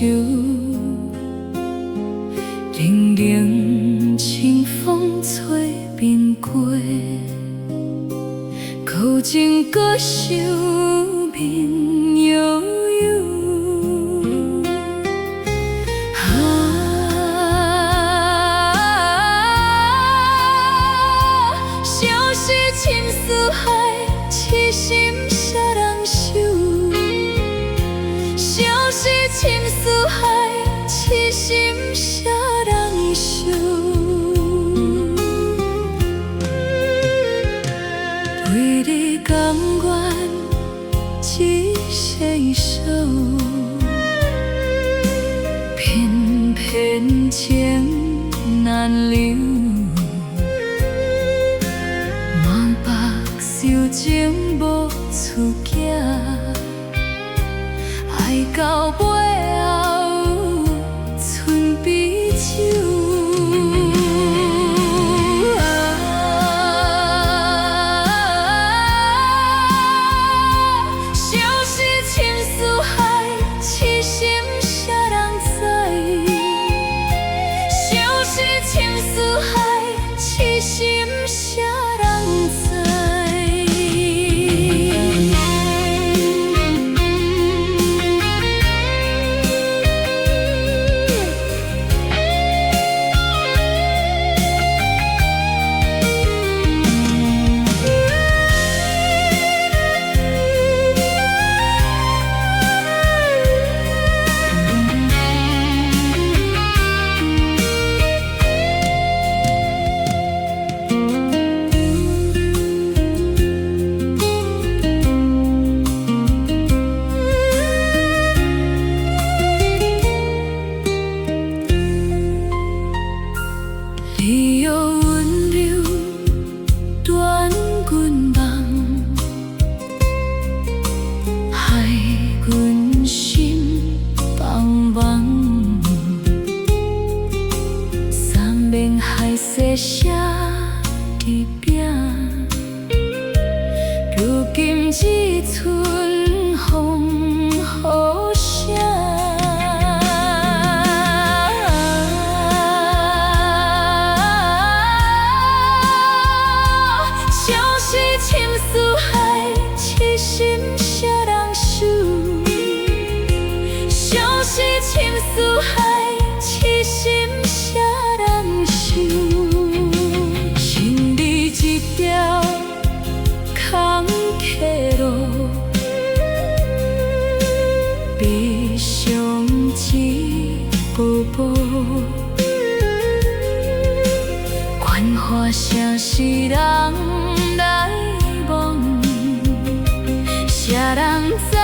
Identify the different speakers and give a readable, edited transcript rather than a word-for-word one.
Speaker 1: 冷冷清风吹面过，故情搁想面悠悠。相思深似海，痴心谁人收？相思深似海，痴心谁人收？对你甘愿一世守，偏偏情难留。望白受情无出境，爱到尾后剩悲酒。相思深似海，痴心谁人知？相思深似海，痴心谁人知？你又温柔断阮梦，害阮心茫茫。三面海誓写一饼，如今只剩风雨声。深似海，痴心谁人收？相思深似海，痴心谁人收？心里一条空客路，悲伤一步步。繁华城市人来往，谁人知？